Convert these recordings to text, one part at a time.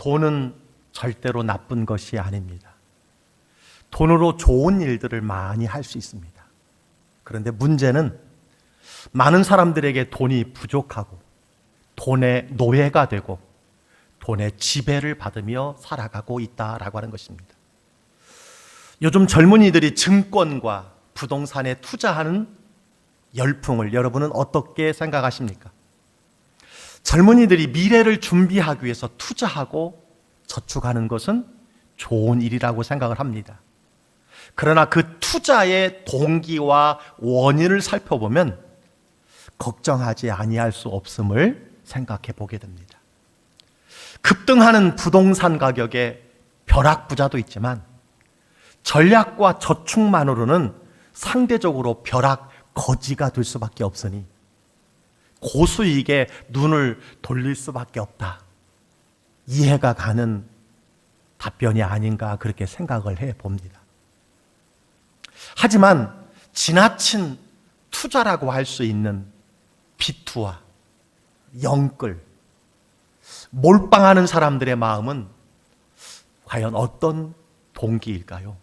돈은 절대로 나쁜 것이 아닙니다. 돈으로 좋은 일들을 많이 할 수 있습니다. 그런데 문제는 많은 사람들에게 돈이 부족하고 돈의 노예가 되고 돈의 지배를 받으며 살아가고 있다라고 하는 것입니다. 요즘 젊은이들이 증권과 부동산에 투자하는 열풍을 여러분은 어떻게 생각하십니까? 젊은이들이 미래를 준비하기 위해서 투자하고 저축하는 것은 좋은 일이라고 생각을 합니다. 그러나 그 투자의 동기와 원인을 살펴보면 걱정하지 아니할 수 없음을 생각해 보게 됩니다. 급등하는 부동산 가격에 벼락부자도 있지만 전략과 저축만으로는 상대적으로 벼락거지가 될 수밖에 없으니 고수익에 눈을 돌릴 수밖에 없다. 이해가 가는 답변이 아닌가 그렇게 생각을 해봅니다. 하지만 지나친 투자라고 할 수 있는 비투와 영끌, 몰빵하는 사람들의 마음은 과연 어떤 동기일까요?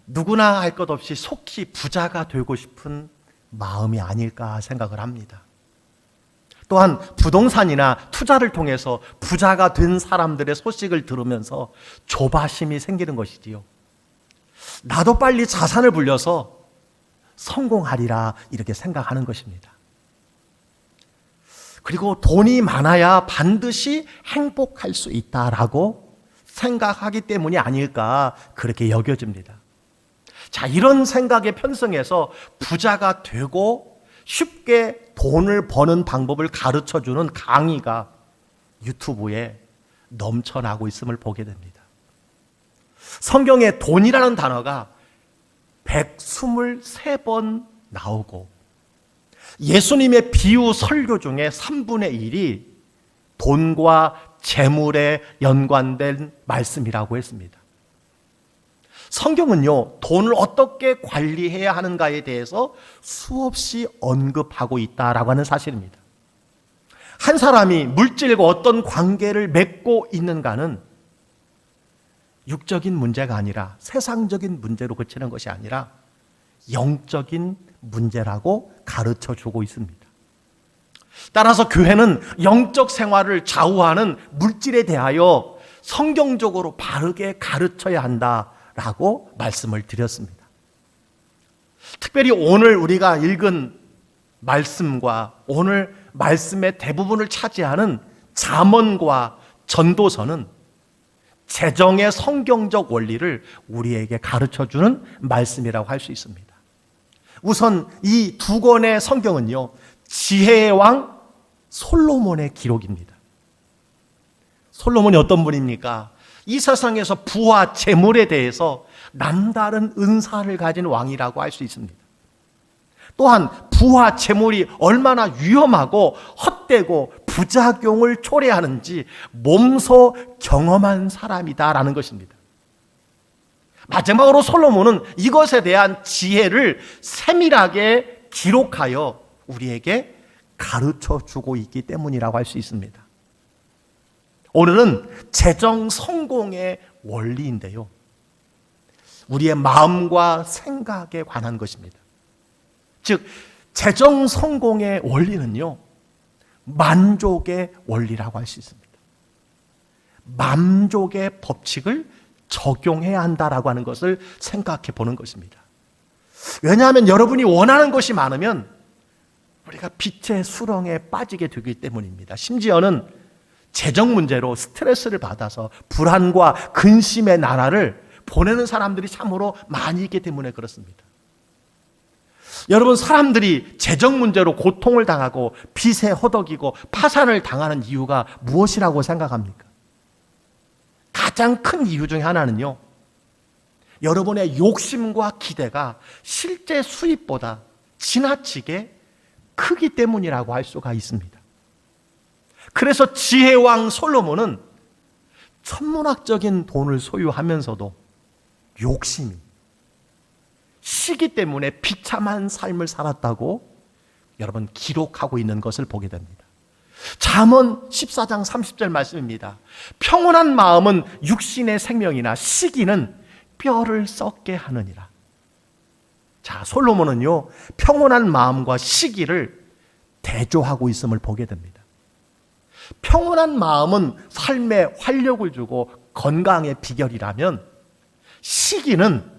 누구나 할 것 없이 속히 부자가 되고 싶은 마음이 아닐까 생각을 합니다. 또한 부동산이나 투자를 통해서 부자가 된 사람들의 소식을 들으면서 조바심이 생기는 것이지요. 나도 빨리 자산을 불려서 성공하리라 이렇게 생각하는 것입니다. 그리고 돈이 많아야 반드시 행복할 수 있다라고 생각하기 때문이 아닐까 그렇게 여겨집니다. 자, 이런 생각에 편승해서 부자가 되고 쉽게 돈을 버는 방법을 가르쳐주는 강의가 유튜브에 넘쳐나고 있음을 보게 됩니다. 성경에 돈이라는 단어가 123번 나오고 예수님의 비유 설교 중에 3분의 1이 돈과 재물에 연관된 말씀이라고 했습니다. 성경은요, 돈을 어떻게 관리해야 하는가에 대해서 수없이 언급하고 있다라고 하는 사실입니다. 한 사람이 물질과 어떤 관계를 맺고 있는가는 육적인 문제가 아니라 세상적인 문제로 그치는 것이 아니라 영적인 문제라고 가르쳐 주고 있습니다. 따라서 교회는 영적 생활을 좌우하는 물질에 대하여 성경적으로 바르게 가르쳐야 한다라고 말씀을 드렸습니다. 특별히 오늘 우리가 읽은 말씀과 오늘 말씀의 대부분을 차지하는 잠언과 전도서는 재정의 성경적 원리를 우리에게 가르쳐주는 말씀이라고 할 수 있습니다. 우선 이 두 권의 성경은요, 지혜의 왕 솔로몬의 기록입니다. 솔로몬이 어떤 분입니까? 이 세상에서 부와 재물에 대해서 남다른 은사를 가진 왕이라고 할 수 있습니다. 또한 부와 재물이 얼마나 위험하고 헛되고 부작용을 초래하는지 몸소 경험한 사람이다라는 것입니다. 마지막으로 솔로몬은 이것에 대한 지혜를 세밀하게 기록하여 우리에게 가르쳐 주고 있기 때문이라고 할 수 있습니다. 오늘은 재정 성공의 원리인데요, 우리의 마음과 생각에 관한 것입니다. 즉, 재정 성공의 원리는요, 만족의 원리라고 할 수 있습니다. 만족의 법칙을 적용해야 한다라고 하는 것을 생각해 보는 것입니다. 왜냐하면 여러분이 원하는 것이 많으면 우리가 빛의 수렁에 빠지게 되기 때문입니다. 심지어는 재정 문제로 스트레스를 받아서 불안과 근심의 나라를 보내는 사람들이 참으로 많이 있기 때문에 그렇습니다. 여러분, 사람들이 재정 문제로 고통을 당하고 빚에 허덕이고 파산을 당하는 이유가 무엇이라고 생각합니까? 가장 큰 이유 중에 하나는요, 여러분의 욕심과 기대가 실제 수입보다 지나치게 크기 때문이라고 할 수가 있습니다. 그래서 지혜왕 솔로몬은 천문학적인 돈을 소유하면서도 욕심이, 시기 때문에 비참한 삶을 살았다고 여러분 기록하고 있는 것을 보게 됩니다. 잠언 14장 30절 말씀입니다. 평온한 마음은 육신의 생명이나 시기는 뼈를 썩게 하느니라. 자, 솔로몬은요, 평온한 마음과 시기를 대조하고 있음을 보게 됩니다. 평온한 마음은 삶에 활력을 주고 건강의 비결이라면, 시기는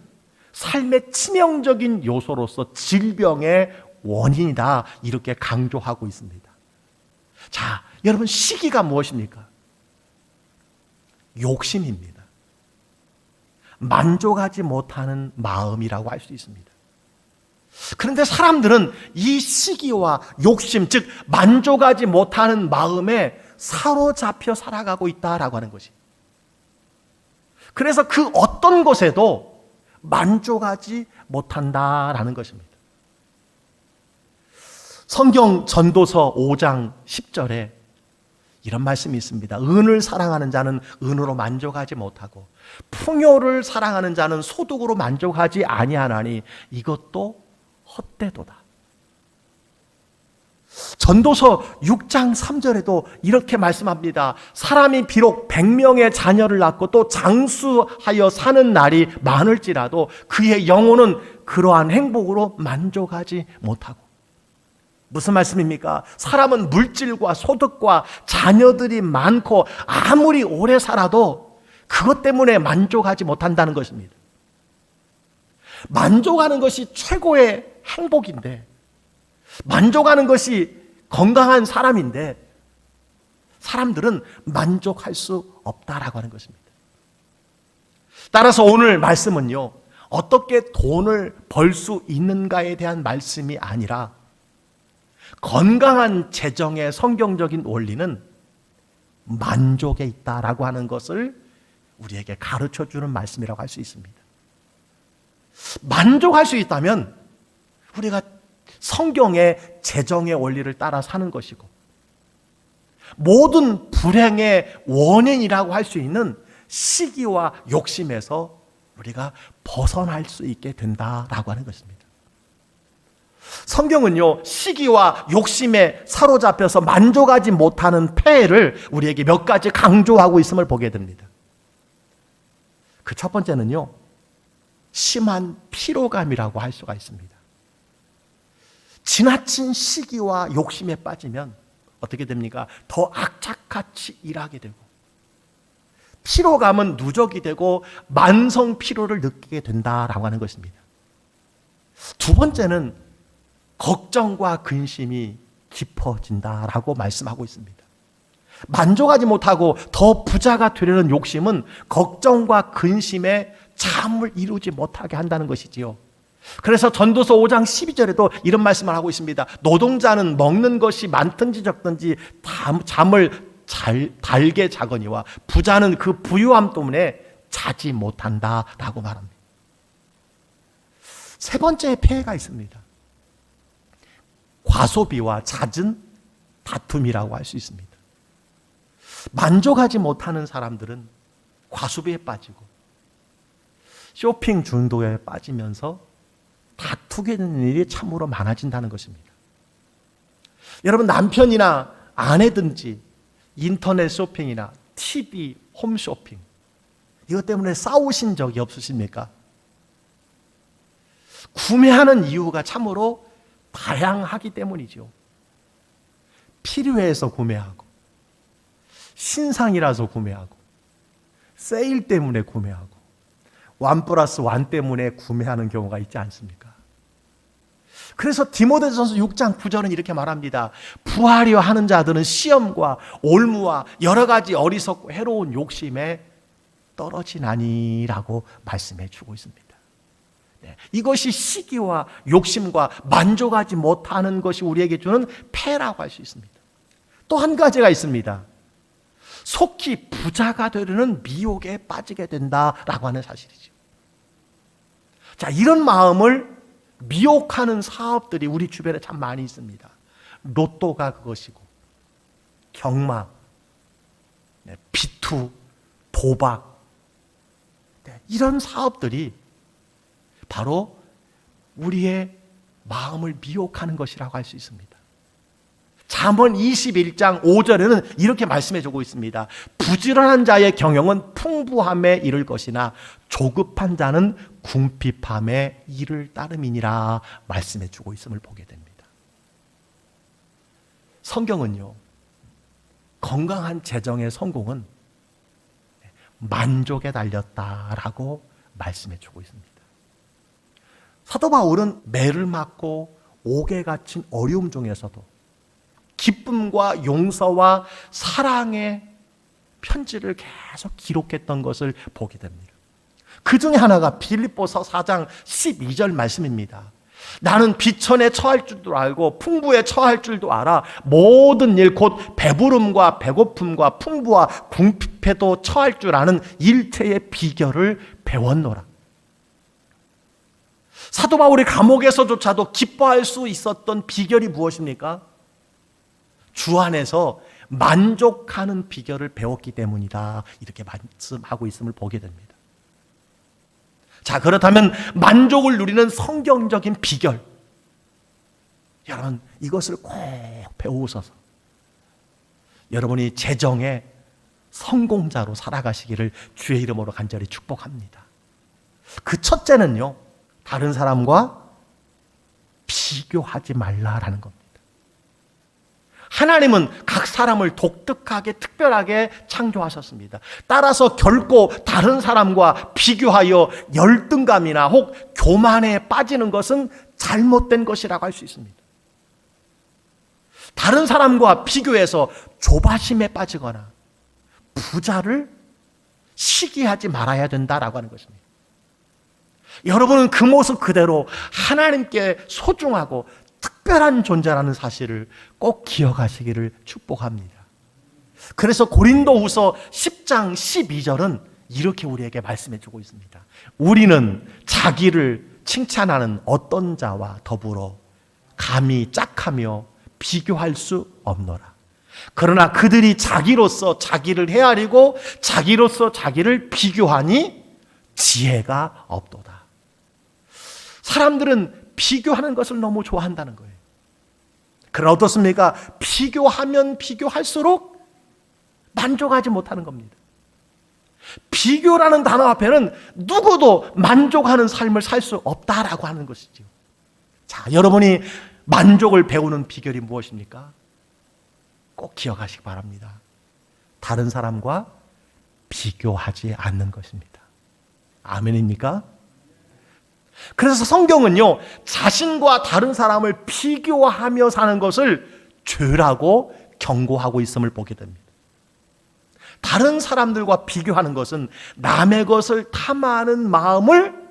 삶의 치명적인 요소로서 질병의 원인이다, 이렇게 강조하고 있습니다. 자, 여러분, 시기가 무엇입니까? 욕심입니다. 만족하지 못하는 마음이라고 할 수 있습니다. 그런데 사람들은 이 시기와 욕심, 즉 만족하지 못하는 마음에 사로잡혀 살아가고 있다라고 하는 것이. 그래서 그 어떤 것에도 만족하지 못한다라는 것입니다. 성경 전도서 5장 10절에 이런 말씀이 있습니다. 은을 사랑하는 자는 은으로 만족하지 못하고 풍요를 사랑하는 자는 소득으로 만족하지 아니하나니 이것도 헛되도다. 전도서 6장 3절에도 이렇게 말씀합니다. 사람이 비록 100명의 자녀를 낳고 또 장수하여 사는 날이 많을지라도 그의 영혼은 그러한 행복으로 만족하지 못하고. 무슨 말씀입니까? 사람은 물질과 소득과 자녀들이 많고 아무리 오래 살아도 그것 때문에 만족하지 못한다는 것입니다. 만족하는 것이 최고의 행복인데, 만족하는 것이 건강한 사람인데, 사람들은 만족할 수 없다라고 하는 것입니다. 따라서 오늘 말씀은요, 어떻게 돈을 벌 수 있는가에 대한 말씀이 아니라 건강한 재정의 성경적인 원리는 만족에 있다라고 하는 것을 우리에게 가르쳐 주는 말씀이라고 할 수 있습니다. 만족할 수 있다면 우리가 성경의 재정의 원리를 따라 사는 것이고, 모든 불행의 원인이라고 할 수 있는 시기와 욕심에서 우리가 벗어날 수 있게 된다라고 하는 것입니다. 성경은요, 시기와 욕심에 사로잡혀서 만족하지 못하는 폐해를 우리에게 몇 가지 강조하고 있음을 보게 됩니다. 그 첫 번째는요, 심한 피로감이라고 할 수가 있습니다. 지나친 시기와 욕심에 빠지면 어떻게 됩니까? 더 악착같이 일하게 되고, 피로감은 누적이 되고 만성 피로를 느끼게 된다라고 하는 것입니다. 두 번째는 걱정과 근심이 깊어진다라고 말씀하고 있습니다. 만족하지 못하고 더 부자가 되려는 욕심은 걱정과 근심에 잠을 이루지 못하게 한다는 것이지요. 그래서 전도서 5장 12절에도 이런 말씀을 하고 있습니다. 노동자는 먹는 것이 많든지 적든지 잠을 달게 자거니와 부자는 그 부유함 때문에 자지 못한다라고 말합니다. 세 번째 폐해가 있습니다. 과소비와 잦은 다툼이라고 할 수 있습니다. 만족하지 못하는 사람들은 과소비에 빠지고 쇼핑 중독에 빠지면서 다투게 되는 일이 참으로 많아진다는 것입니다. 여러분, 남편이나 아내든지 인터넷 쇼핑이나 TV, 홈쇼핑, 이것 때문에 싸우신 적이 없으십니까? 구매하는 이유가 참으로 다양하기 때문이죠. 필요해서 구매하고, 신상이라서 구매하고, 세일 때문에 구매하고, 1+1 때문에 구매하는 경우가 있지 않습니까? 그래서 디모데전서 6장 9절은 이렇게 말합니다. 부하려 하는 자들은 시험과 올무와 여러 가지 어리석고 해로운 욕심에 떨어지나니라고 말씀해 주고 있습니다. 네, 이것이 시기와 욕심과 만족하지 못하는 것이 우리에게 주는 폐라고 할 수 있습니다. 또 한 가지가 있습니다. 속히 부자가 되려는 미혹에 빠지게 된다라고 하는 사실이죠. 자, 이런 마음을 미혹하는 사업들이 우리 주변에 참 많이 있습니다. 로또가 그것이고, 경마, 비투, 도박, 이런 사업들이 바로 우리의 마음을 미혹하는 것이라고 할 수 있습니다. 잠언 21장 5절에는 이렇게 말씀해 주고 있습니다. 부지런한 자의 경영은 풍부함에 이를 것이나 조급한 자는 궁핍함에 이를 따름이니라 말씀해 주고 있음을 보게 됩니다. 성경은요, 건강한 재정의 성공은 만족에 달렸다라고 말씀해 주고 있습니다. 사도 바울은 매를 맞고 옥에 갇힌 어려움 중에서도 기쁨과 용서와 사랑의 편지를 계속 기록했던 것을 보게 됩니다. 그 중에 하나가 빌립보서 4장 12절 말씀입니다. 나는 비천에 처할 줄도 알고 풍부에 처할 줄도 알아 모든 일 곧 배부름과 배고픔과 풍부와 궁핍에도 처할 줄 아는 일체의 비결을 배웠노라. 사도 바울이 감옥에서조차도 기뻐할 수 있었던 비결이 무엇입니까? 주 안에서 만족하는 비결을 배웠기 때문이다. 이렇게 말씀하고 있음을 보게 됩니다. 자, 그렇다면 만족을 누리는 성경적인 비결, 여러분 이것을 꼭 배우셔서 여러분이 재정의 성공자로 살아가시기를 주의 이름으로 간절히 축복합니다. 그 첫째는요, 다른 사람과 비교하지 말라라는 겁니다. 하나님은 각 사람을 독특하게 특별하게 창조하셨습니다. 따라서 결코 다른 사람과 비교하여 열등감이나 혹 교만에 빠지는 것은 잘못된 것이라고 할 수 있습니다. 다른 사람과 비교해서 조바심에 빠지거나 부자를 시기하지 말아야 된다라고 하는 것입니다. 여러분은 그 모습 그대로 하나님께 소중하고 특별한 존재라는 사실을 꼭 기억하시기를 축복합니다. 그래서 고린도후서 10장 12절은 이렇게 우리에게 말씀해 주고 있습니다. 우리는 자기를 칭찬하는 어떤 자와 더불어 감히 짝하며 비교할 수 없노라. 그러나 그들이 자기로서 자기를 헤아리고 자기로서 자기를 비교하니 지혜가 없도다. 사람들은 비교하는 것을 너무 좋아한다는 거예요. 그러나 어떻습니까? 비교하면 비교할수록 만족하지 못하는 겁니다. 비교라는 단어 앞에는 누구도 만족하는 삶을 살 수 없다라고 하는 것이죠. 자, 여러분이 만족을 배우는 비결이 무엇입니까? 꼭 기억하시기 바랍니다. 다른 사람과 비교하지 않는 것입니다. 아멘입니까? 그래서 성경은요, 자신과 다른 사람을 비교하며 사는 것을 죄라고 경고하고 있음을 보게 됩니다. 다른 사람들과 비교하는 것은 남의 것을 탐하는 마음을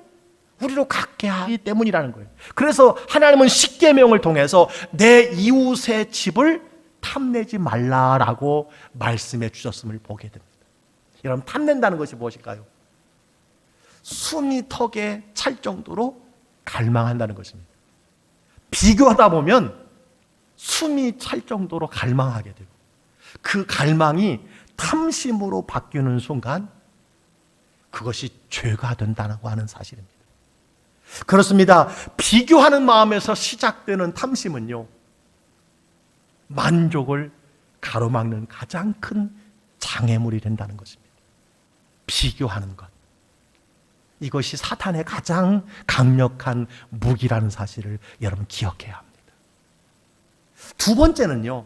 우리로 갖게 하기 때문이라는 거예요. 그래서 하나님은 십계명을 통해서 내 이웃의 집을 탐내지 말라라고 말씀해 주셨음을 보게 됩니다. 여러분, 탐낸다는 것이 무엇일까요? 숨이 턱에 찰 정도로 갈망한다는 것입니다. 비교하다 보면 숨이 찰 정도로 갈망하게 되고 그 갈망이 탐심으로 바뀌는 순간 그것이 죄가 된다고 하는 사실입니다. 그렇습니다. 비교하는 마음에서 시작되는 탐심은요, 만족을 가로막는 가장 큰 장애물이 된다는 것입니다. 비교하는 것. 이것이 사탄의 가장 강력한 무기라는 사실을 여러분 기억해야 합니다. 두 번째는요,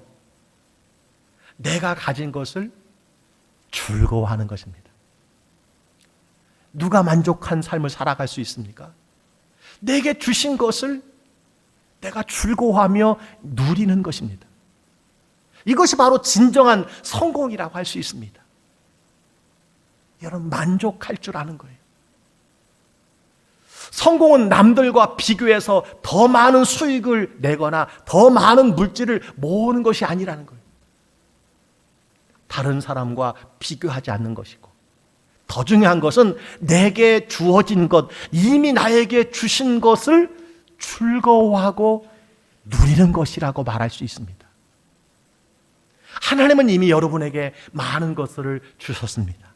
내가 가진 것을 즐거워하는 것입니다. 누가 만족한 삶을 살아갈 수 있습니까? 내게 주신 것을 내가 즐거워하며 누리는 것입니다. 이것이 바로 진정한 성공이라고 할 수 있습니다. 여러분, 만족할 줄 아는 거예요. 성공은 남들과 비교해서 더 많은 수익을 내거나 더 많은 물질을 모으는 것이 아니라는 거예요. 다른 사람과 비교하지 않는 것이고, 더 중요한 것은 내게 주어진 것, 이미 나에게 주신 것을 즐거워하고 누리는 것이라고 말할 수 있습니다. 하나님은 이미 여러분에게 많은 것을 주셨습니다.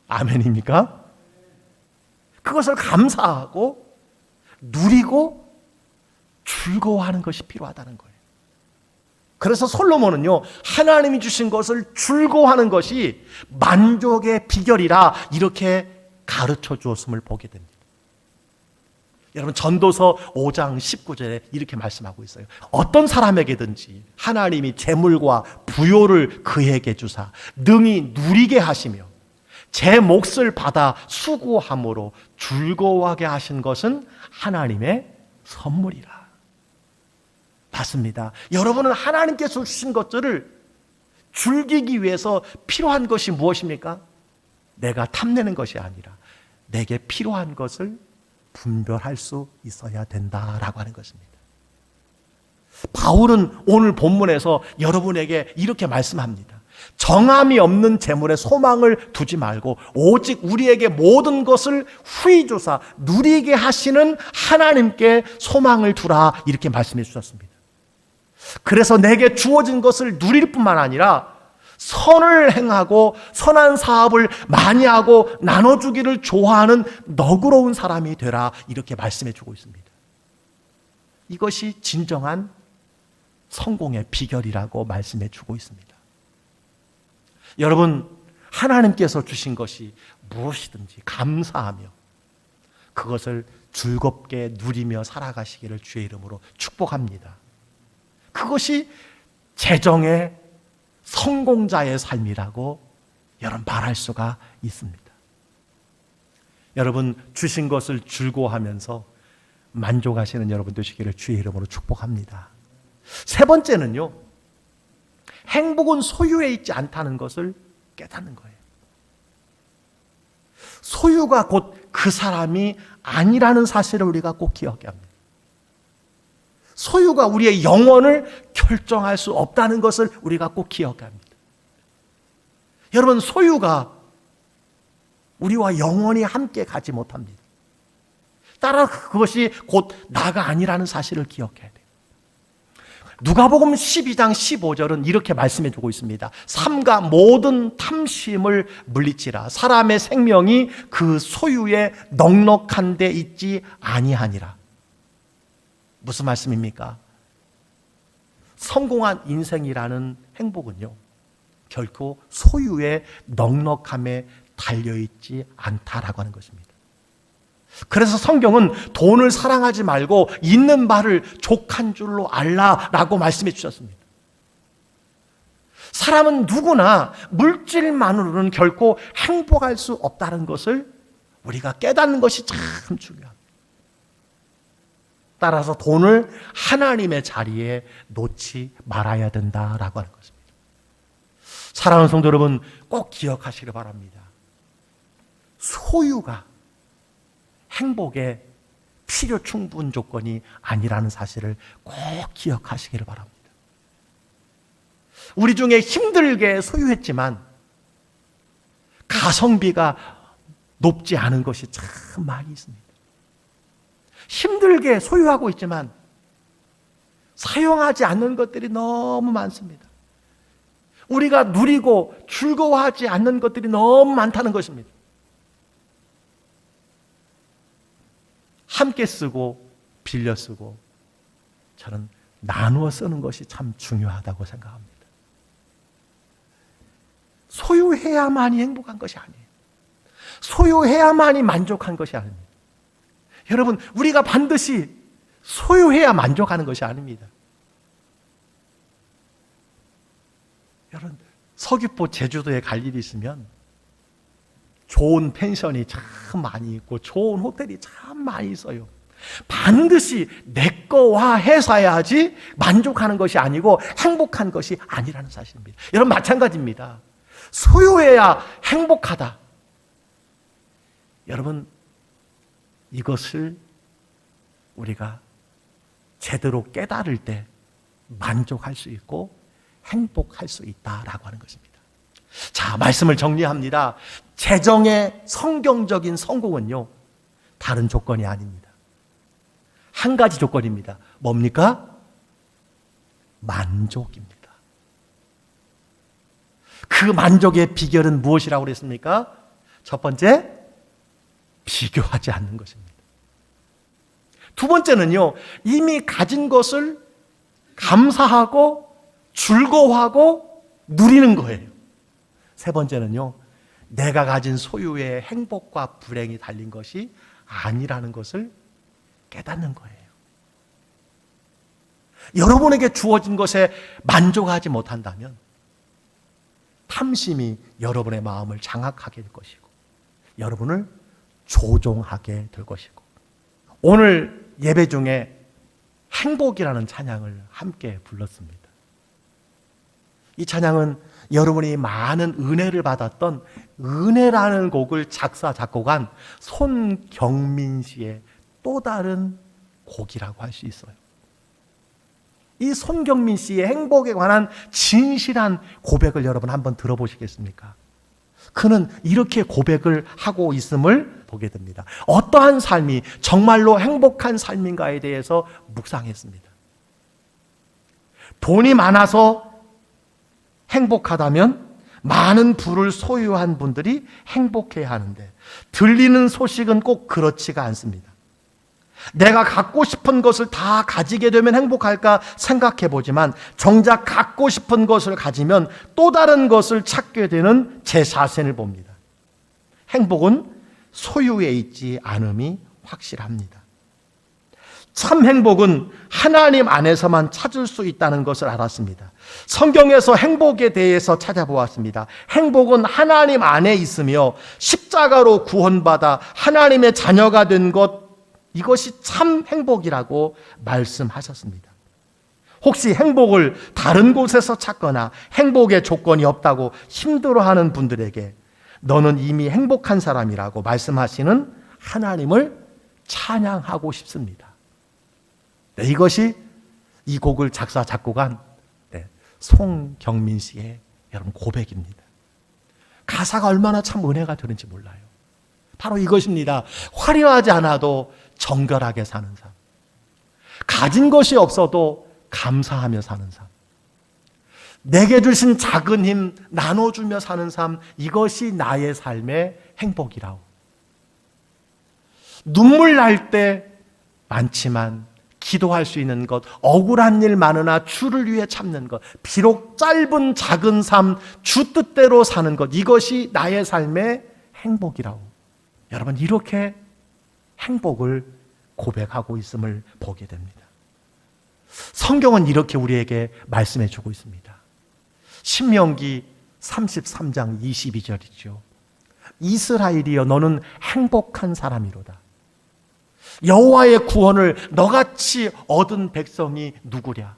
아멘입니까? 그것을 감사하고 누리고 즐거워하는 것이 필요하다는 거예요. 그래서 솔로몬은요, 하나님이 주신 것을 즐거워하는 것이 만족의 비결이라 이렇게 가르쳐 주었음을 보게 됩니다. 여러분, 전도서 5장 19절에 이렇게 말씀하고 있어요. 어떤 사람에게든지 하나님이 재물과 부요를 그에게 주사 능히 누리게 하시며 제 몫을 받아 수고함으로 즐거워하게 하신 것은 하나님의 선물이라. 맞습니다. 여러분은 하나님께서 주신 것들을 즐기기 위해서 필요한 것이 무엇입니까? 내가 탐내는 것이 아니라 내게 필요한 것을 분별할 수 있어야 된다라고 하는 것입니다. 바울은 오늘 본문에서 여러분에게 이렇게 말씀합니다. 정함이 없는 재물에 소망을 두지 말고 오직 우리에게 모든 것을 후히 주사 누리게 하시는 하나님께 소망을 두라, 이렇게 말씀해 주셨습니다. 그래서 내게 주어진 것을 누릴 뿐만 아니라 선을 행하고 선한 사업을 많이 하고 나눠주기를 좋아하는 너그러운 사람이 되라, 이렇게 말씀해 주고 있습니다. 이것이 진정한 성공의 비결이라고 말씀해 주고 있습니다. 여러분, 하나님께서 주신 것이 무엇이든지 감사하며 그것을 즐겁게 누리며 살아가시기를 주의 이름으로 축복합니다. 그것이 재정의 성공자의 삶이라고 여러분 말할 수가 있습니다. 여러분, 주신 것을 즐거워하면서 만족하시는 여러분 되시기를 주의 이름으로 축복합니다. 세 번째는요, 행복은 소유에 있지 않다는 것을 깨닫는 거예요. 소유가 곧 그 사람이 아니라는 사실을 우리가 꼭 기억해야 합니다. 소유가 우리의 영혼을 결정할 수 없다는 것을 우리가 꼭 기억해야 합니다. 여러분, 소유가 우리와 영원히 함께 가지 못합니다. 따라 그것이 곧 나가 아니라는 사실을 기억해야 돼요. 누가복음 12장 15절은 이렇게 말씀해 주고 있습니다. 삼가 모든 탐심을 물리치라. 사람의 생명이 그 소유에 넉넉한 데 있지 아니하니라. 무슨 말씀입니까? 성공한 인생이라는 행복은요, 결코 소유의 넉넉함에 달려있지 않다라고 하는 것입니다. 그래서 성경은 돈을 사랑하지 말고 있는 바를 족한 줄로 알라라고 말씀해 주셨습니다. 사람은 누구나 물질만으로는 결코 행복할 수 없다는 것을 우리가 깨닫는 것이 참 중요합니다. 따라서 돈을 하나님의 자리에 놓지 말아야 된다라고 하는 것입니다. 사랑하는 성도 여러분, 꼭 기억하시기 바랍니다. 소유가 행복의 필요 충분 조건이 아니라는 사실을 꼭 기억하시기를 바랍니다. 우리 중에 힘들게 소유했지만 가성비가 높지 않은 것이 참 많이 있습니다. 힘들게 소유하고 있지만 사용하지 않는 것들이 너무 많습니다. 우리가 누리고 즐거워하지 않는 것들이 너무 많다는 것입니다. 함께 쓰고 빌려 쓰고 저는 나누어 쓰는 것이 참 중요하다고 생각합니다. 소유해야만이 행복한 것이 아니에요. 소유해야만이 만족한 것이 아닙니다. 여러분, 우리가 반드시 소유해야 만족하는 것이 아닙니다. 여러분, 서귀포 제주도에 갈 일이 있으면 좋은 펜션이 참 많이 있고 좋은 호텔이 참 많이 있어요. 반드시 내 거와 해서야지 만족하는 것이 아니고 행복한 것이 아니라는 사실입니다. 여러분, 마찬가지입니다. 소유해야 행복하다. 여러분, 이것을 우리가 제대로 깨달을 때 만족할 수 있고 행복할 수 있다라고 하는 것입니다. 자, 말씀을 정리합니다. 재정의 성경적인 성공은요, 다른 조건이 아닙니다. 한 가지 조건입니다. 뭡니까? 만족입니다. 그 만족의 비결은 무엇이라고 그랬습니까? 첫 번째, 비교하지 않는 것입니다. 두 번째는요, 이미 가진 것을 감사하고 즐거워하고 누리는 거예요. 세 번째는요, 내가 가진 소유의 행복과 불행이 달린 것이 아니라는 것을 깨닫는 거예요. 여러분에게 주어진 것에 만족하지 못한다면 탐심이 여러분의 마음을 장악하게 될 것이고 여러분을 조종하게 될 것이고, 오늘 예배 중에 행복이라는 찬양을 함께 불렀습니다. 이 찬양은 여러분이 많은 은혜를 받았던 은혜라는 곡을 작사 작곡한 손경민 씨의 또 다른 곡이라고 할 수 있어요. 이 손경민 씨의 행복에 관한 진실한 고백을 여러분 한번 들어보시겠습니까? 그는 이렇게 고백을 하고 있음을 보게 됩니다. 어떠한 삶이 정말로 행복한 삶인가에 대해서 묵상했습니다. 돈이 많아서 행복하다면 많은 부를 소유한 분들이 행복해야 하는데 들리는 소식은 꼭 그렇지가 않습니다. 내가 갖고 싶은 것을 다 가지게 되면 행복할까 생각해 보지만 정작 갖고 싶은 것을 가지면 또 다른 것을 찾게 되는 제 자신을 봅니다. 행복은 소유에 있지 않음이 확실합니다. 참 행복은 하나님 안에서만 찾을 수 있다는 것을 알았습니다. 성경에서 행복에 대해서 찾아보았습니다. 행복은 하나님 안에 있으며 십자가로 구원받아 하나님의 자녀가 된 것, 이것이 참 행복이라고 말씀하셨습니다. 혹시 행복을 다른 곳에서 찾거나 행복의 조건이 없다고 힘들어하는 분들에게 너는 이미 행복한 사람이라고 말씀하시는 하나님을 찬양하고 싶습니다. 네, 이것이 이 곡을 작사 작곡한 송경민 씨의 여러분 고백입니다. 가사가 얼마나 참 은혜가 되는지 몰라요. 바로 이것입니다. 화려하지 않아도 정결하게 사는 삶, 가진 것이 없어도 감사하며 사는 삶, 내게 주신 작은 힘 나눠주며 사는 삶, 이것이 나의 삶의 행복이라오. 눈물 날 때 많지만 기도할 수 있는 것, 억울한 일 많으나 주를 위해 참는 것, 비록 짧은 작은 삶, 주 뜻대로 사는 것, 이것이 나의 삶의 행복이라고. 여러분, 이렇게 행복을 고백하고 있음을 보게 됩니다. 성경은 이렇게 우리에게 말씀해 주고 있습니다. 신명기 33장 22절이죠. 이스라엘이여 너는 행복한 사람이로다. 여호와의 구원을 너같이 얻은 백성이 누구랴?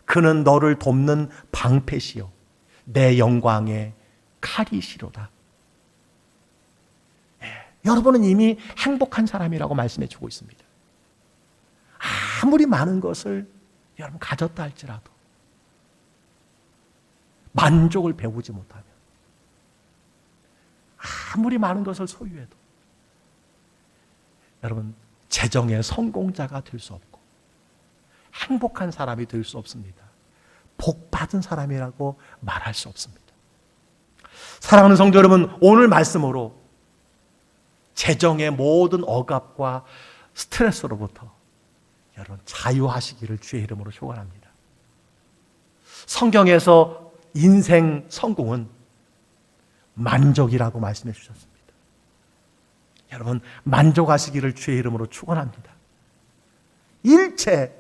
그는 너를 돕는 방패시요 내 영광의 칼이시로다. 여러분은 이미 행복한 사람이라고 말씀해 주고 있습니다. 아무리 많은 것을 여러분 가졌다 할지라도 만족을 배우지 못하면, 아무리 많은 것을 소유해도 여러분 재정의 성공자가 될 수 없고 행복한 사람이 될 수 없습니다. 복 받은 사람이라고 말할 수 없습니다. 사랑하는 성도 여러분, 오늘 말씀으로 재정의 모든 억압과 스트레스로부터 여러분 자유하시기를 주의 이름으로 축원합니다. 성경에서 인생 성공은 만족이라고 말씀해 주셨습니다. 여러분 만족하시기를 주의 이름으로 축원합니다. 일체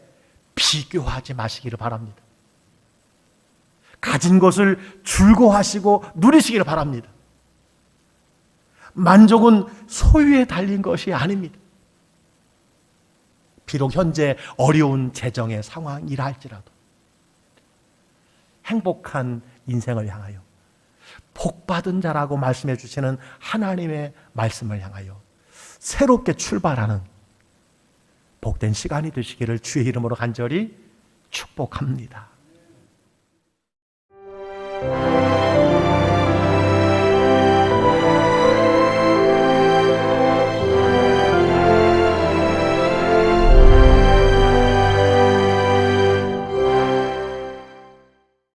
비교하지 마시기를 바랍니다. 가진 것을 즐거워하시고 누리시기를 바랍니다. 만족은 소유에 달린 것이 아닙니다. 비록 현재 어려운 재정의 상황이라 할지라도 행복한 인생을 향하여 복받은 자라고 말씀해 주시는 하나님의 말씀을 향하여 새롭게 출발하는 복된 시간이 되시기를 주의 이름으로 간절히 축복합니다.